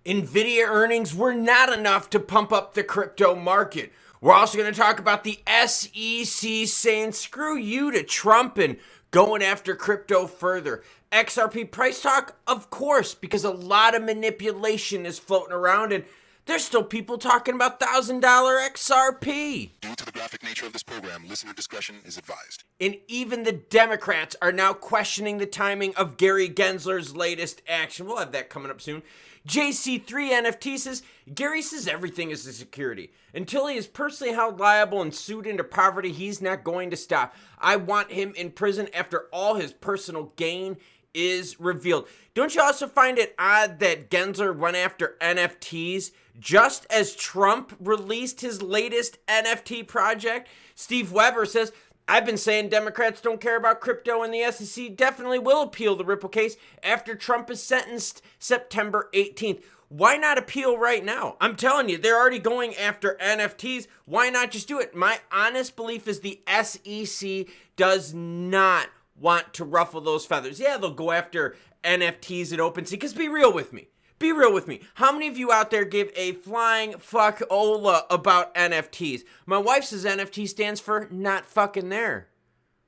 Nvidia earnings were not enough to pump up the crypto market. We're also going to talk about the SEC saying screw you to Trump and going after crypto further. XRP price talk, of course, because a lot of manipulation is floating around and there's still people talking about $1,000 XRP. Due to the graphic nature of this program, listener discretion is advised. And even the Democrats are now questioning the timing of Gary Gensler's latest action. We'll have that coming up soon. JC3 NFT says, Gary says everything is a security. Until he is personally held liable and sued into poverty, he's not going to stop. I want him in prison after all his personal gain is revealed. Don't you also find it odd that Gensler went after NFTs just as Trump released his latest NFT project? Steve Weber says, I've been saying Democrats don't care about crypto, and the SEC definitely will appeal the Ripple case after Trump is sentenced September 18th. Why not appeal right now? I'm telling you, they're already going after NFTs. Why not just do it? My honest belief is the SEC does not want to ruffle those feathers. Yeah, they'll go after NFTs at OpenSea, because be real with me. Be real with me. How many of you out there give a flying fuck Ola about NFTs? My wife says NFT stands for not fucking there.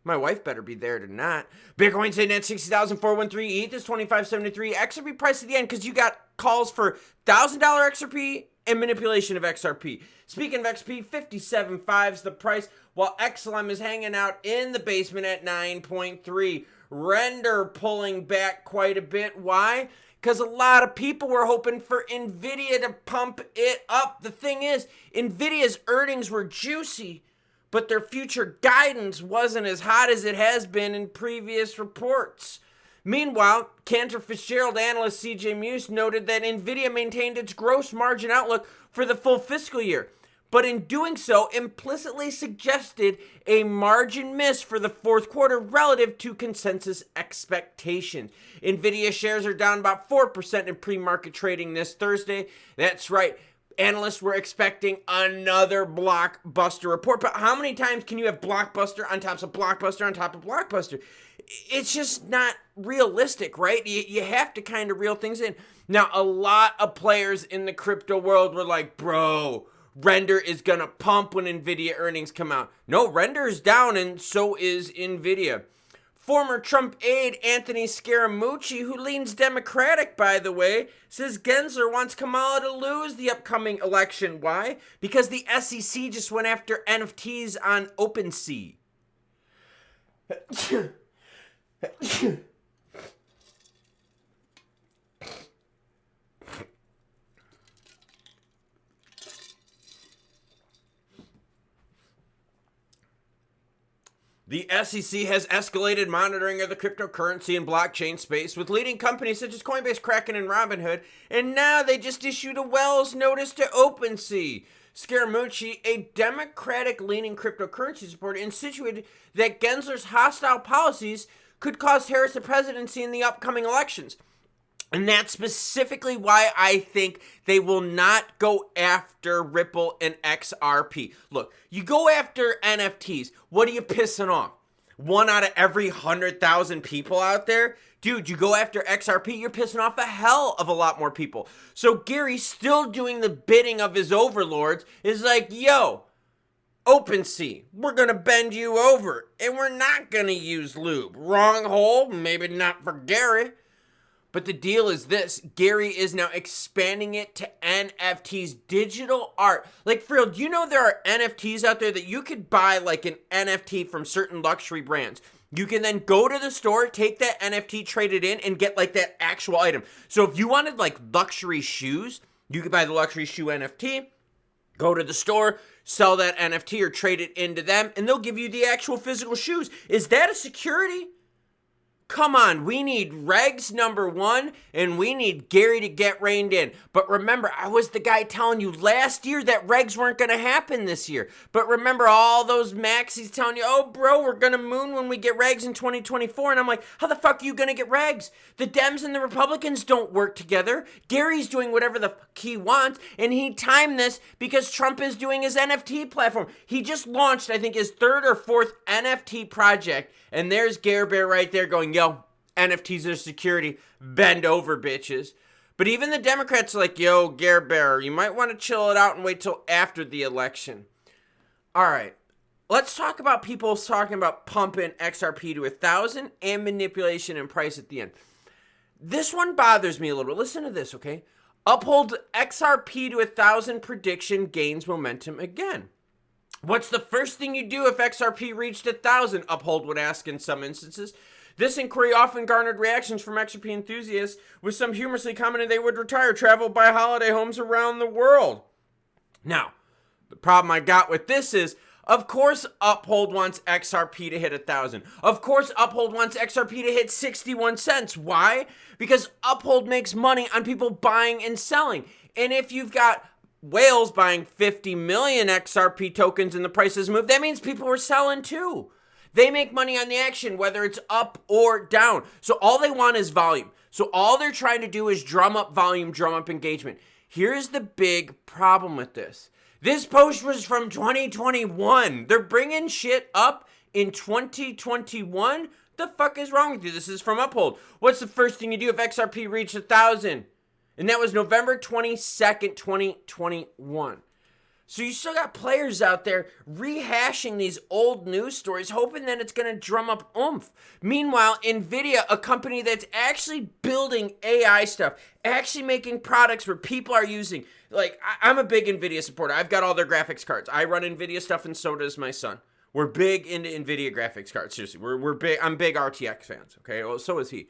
My wife better be there to not. Bitcoin sitting at 60,413. ETH is 2573. XRP price at the end because you got calls for $1,000 XRP and manipulation of XRP. Speaking of XP, 57.5 is the price, while XLM is hanging out in the basement at 9.3. Render pulling back quite a bit. Why? Because a lot of people were hoping for Nvidia to pump it up. The thing is, Nvidia's earnings were juicy, but their future guidance wasn't as hot as it has been in previous reports. Meanwhile, Cantor Fitzgerald analyst CJ Muse noted that Nvidia maintained its gross margin outlook for the full fiscal year, but in doing so implicitly suggested a margin miss for the fourth quarter relative to consensus expectations. Nvidia shares are down about 4% in pre-market trading this Thursday. That's right. Analysts were expecting another blockbuster report, but how many times can you have blockbuster on top of blockbuster on top of blockbuster? It's just not realistic, right? You have to kind of reel things in. Now, a lot of players in the crypto world were like, bro, Render is going to pump when Nvidia earnings come out. No, Render is down, and so is Nvidia. Former Trump aide Anthony Scaramucci, who leans Democratic, by the way, says Gensler wants Kamala to lose the upcoming election. Why? Because the SEC just went after NFTs on OpenSea. The SEC has escalated monitoring of the cryptocurrency and blockchain space with leading companies such as Coinbase, Kraken, and Robinhood, and now they just issued a Wells notice to OpenSea. Scaramucci, a Democratic-leaning cryptocurrency supporter, insinuated that Gensler's hostile policies could cost Harris the presidency in the upcoming elections. And that's specifically why I think they will not go after Ripple and XRP. Look, you go after NFTs. What are you pissing off? 1 out of every 100,000 people out there? Dude, you go after XRP, you're pissing off a hell of a lot more people. So Gary, still doing the bidding of his overlords, is like, yo, OpenSea, we're going to bend you over, and we're not going to use lube. Wrong hole, maybe not for Gary. But the deal is this, Gary is now expanding it to NFTs, digital art. Like, for real, do you know there are NFTs out there that you could buy like an NFT from certain luxury brands? You can then go to the store, take that NFT, trade it in, and get like that actual item. So if you wanted like luxury shoes, you could buy the luxury shoe NFT, go to the store, sell that NFT or trade it into them, and they'll give you the actual physical shoes. Is that a security? Come on, we need regs number 1, and we need Gary to get reined in. But remember, I was the guy telling you last year that regs weren't going to happen this year. But remember all those maxis telling you, oh, bro, we're going to moon when we get regs in 2024. And I'm like, how the fuck are you going to get regs? The Dems and the Republicans don't work together. Gary's doing whatever the fuck he wants, and he timed this because Trump is doing his NFT platform. He just launched, I think, his 3rd or 4th NFT project, and there's Gare Bear right there going, yo, NFTs are security. Bend over, bitches. But But even the Democrats are like, yo, Gare Bear, you might want to chill it out and wait till after the election. All right. Let's talk about people talking about pumping XRP to 1,000 and manipulation and price at the end. This one bothers me a little bit. Listen to this, okay? Uphold XRP to 1,000 prediction gains momentum again. What's the first thing you do if XRP reached 1,000? Uphold would ask in some instances. This inquiry often garnered reactions from XRP enthusiasts, with some humorously commenting they would retire, travel, buy holiday homes around the world. Now, the problem I got with this is, of course Uphold wants XRP to hit 1,000. Of course Uphold wants XRP to hit 61 cents. Why? Because Uphold makes money on people buying and selling. And if you've got whales buying 50 million XRP tokens and the prices move, that means people are selling too. They make money on the action, whether it's up or down. So all they want is volume. So all they're trying to do is drum up volume, drum up engagement. Here's the big problem with this. This post was from 2021. They're bringing shit up in 2021? The fuck is wrong with you? This is from Uphold. What's the first thing you do if XRP reached 1,000? And that was November 22nd, 2021. So you still got players out there rehashing these old news stories, hoping that it's going to drum up oomph. Meanwhile, Nvidia, a company that's actually building AI stuff, actually making products where people are using, like, I'm a big Nvidia supporter. I've got all their graphics cards. I run Nvidia stuff, and so does my son. We're big into Nvidia graphics cards. Seriously, we're big. I'm big RTX fans. Okay, well, so is he.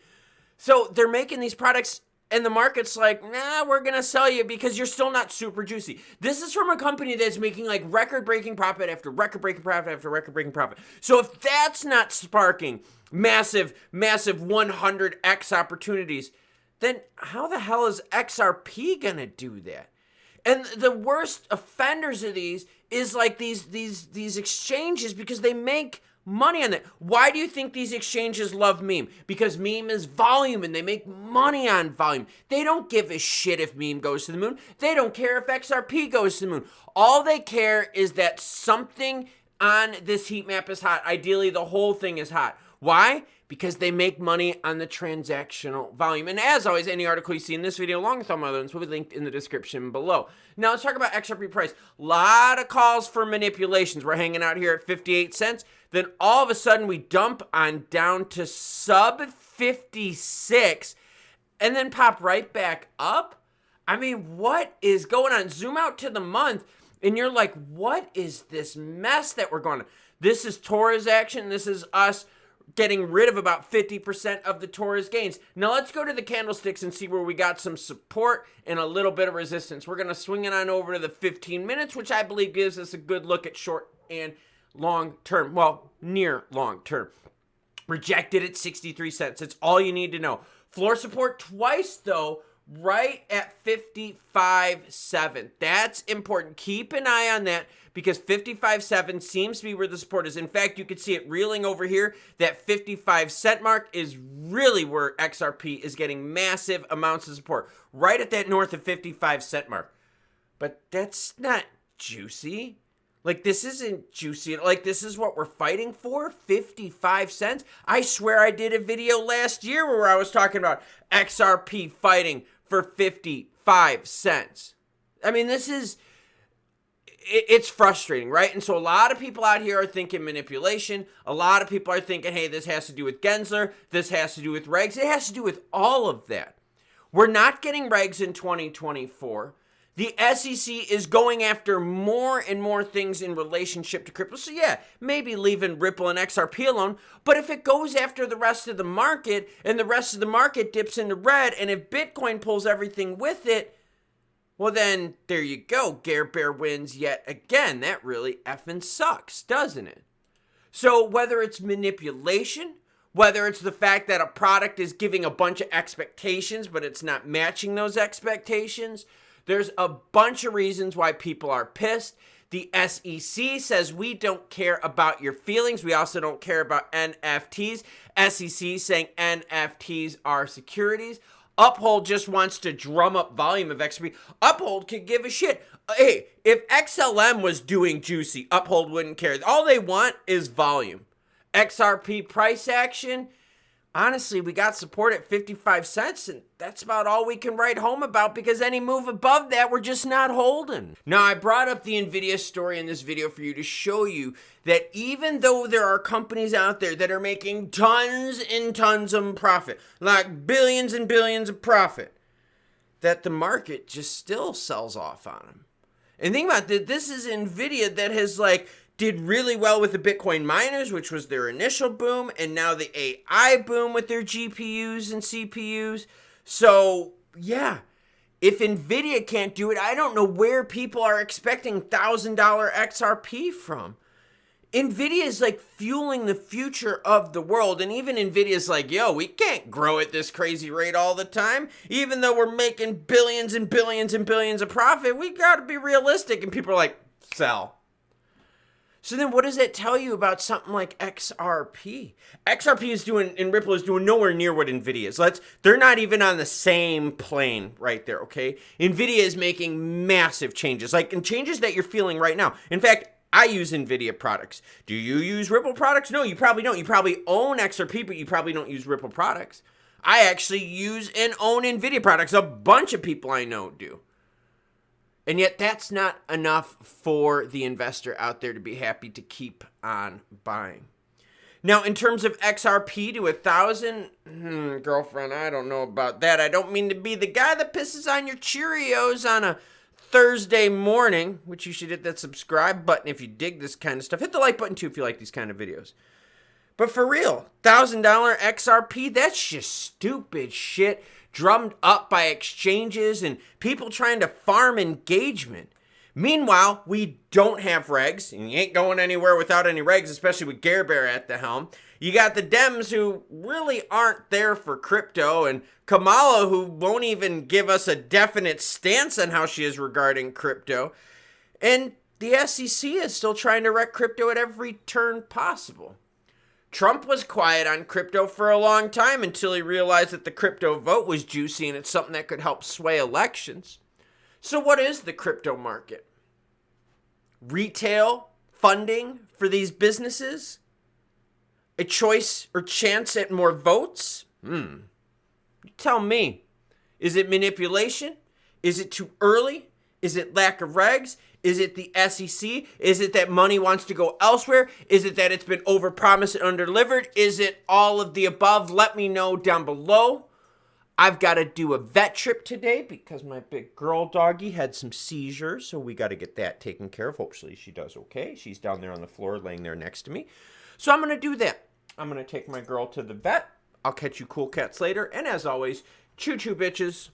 So they're making these products. And the market's like, nah, we're going to sell you because you're still not super juicy. This is from a company that's making like record-breaking profit after record-breaking profit after record-breaking profit. So if that's not sparking massive 100x opportunities, then how the hell is XRP going to do that? And the worst offenders of these is like these exchanges, because they make money on that. Why do you think these exchanges love meme? Because meme is volume and they make money on volume. They don't give a shit if meme goes to the moon. They don't care if XRP goes to the moon. All they care is that something on this heat map is hot. Ideally, the whole thing is hot. Why? Because they make money on the transactional volume. And as always, any article you see in this video, along with all my other ones, will be linked in the description below. Now, let's talk about XRP price. A lot of calls for manipulations. We're hanging out here at 58 cents. Then all of a sudden, we dump on down to sub 56 and then pop right back up. I mean, what is going on? Zoom out to the month, and you're like, what is this mess that we're going on? This is Torres action. This is us getting rid of about 50% of the Torres gains. Now let's go to the candlesticks and see where we got some support and a little bit of resistance. We're going to swing it on over to the 15 minutes, which I believe gives us a good look at short and long term. Well, near long term. Rejected at 63 cents. It's all you need to know. Floor support twice, though, right at 55.7. That's important. Keep an eye on that, because 55.7 seems to be where the support is. In fact, you can see it reeling over here. That 55 cent mark is really where XRP is getting massive amounts of support, right at that north of 55 cent mark. But that's not juicy. Like, this isn't juicy. Like, this is what we're fighting for? 55 cents? I swear I did a video last year where I was talking about XRP fighting for 55 cents. I mean, this is, it's frustrating, right? And so a lot of people out here are thinking manipulation. A lot of people are thinking, hey, this has to do with Gensler. This has to do with regs. It has to do with all of that. We're not getting regs in 2024. The SEC is going after more and more things in relationship to crypto. So yeah, maybe leaving Ripple and XRP alone. But if it goes after the rest of the market and the rest of the market dips into red, and if Bitcoin pulls everything with it, well then, there you go. Gare Bear wins yet again. That really effing sucks, doesn't it? So whether it's manipulation, whether it's the fact that a product is giving a bunch of expectations, but it's not matching those expectations, there's a bunch of reasons why people are pissed. The SEC says we don't care about your feelings. We also don't care about NFTs. SEC saying NFTs are securities. Uphold just wants to drum up volume of XRP. Uphold could give a shit. Hey, if XLM was doing juicy, Uphold wouldn't care. All they want is volume. XRP price action, honestly, we got support at 55 cents, and that's about all we can write home about because any move above that, we're just not holding. Now, I brought up the Nvidia story in this video for you to show you that even though there are companies out there that are making tons and tons of profit, like billions and billions of profit, that the market just still sells off on them. And think about that, this is Nvidia that has did really well with the Bitcoin miners, which was their initial boom, and now the AI boom with their GPUs and CPUs. So, yeah, if Nvidia can't do it, I don't know where people are expecting $1,000 XRP from. Nvidia is fueling the future of the world, and even Nvidia's yo, we can't grow at this crazy rate all the time. Even though we're making billions and billions and billions of profit, we gotta be realistic. And people are sell. So then what does that tell you about something like XRP? XRP is doing, and Ripple is doing nowhere near what Nvidia is. They're not even on the same plane right there, okay? Nvidia is making massive changes, and changes that you're feeling right now. In fact, I use Nvidia products. Do you use Ripple products? No, you probably don't. You probably own XRP, but you probably don't use Ripple products. I actually use and own Nvidia products. A bunch of people I know do. And yet that's not enough for the investor out there to be happy to keep on buying. Now, in terms of XRP to 1,000, girlfriend, I don't know about that. I don't mean to be the guy that pisses on your Cheerios on a Thursday morning, which you should hit that subscribe button if you dig this kind of stuff. Hit the like button too if you like these kind of videos. But for real, $1,000 XRP, that's just stupid shit drummed up by exchanges and people trying to farm engagement. Meanwhile, we don't have regs, and you ain't going anywhere without any regs, especially with Gare Bear at the helm. You got the Dems who really aren't there for crypto, and Kamala who won't even give us a definite stance on how she is regarding crypto. And the SEC is still trying to wreck crypto at every turn possible. Trump was quiet on crypto for a long time until he realized that the crypto vote was juicy and it's something that could help sway elections. So what is the crypto market? Retail funding for these businesses? A choice or chance at more votes? You tell me. Is it manipulation? Is it too early? Is it lack of regs? Is it the SEC? Is it that money wants to go elsewhere? Is it that it's been overpromised and underdelivered? Is it all of the above? Let me know down below. I've got to do a vet trip today because my big girl doggy had some seizures, so we got to get that taken care of. Hopefully she does okay. She's down there on the floor laying there next to me. So I'm going to do that. I'm going to take my girl to the vet. I'll catch you cool cats later. And as always, choo-choo bitches.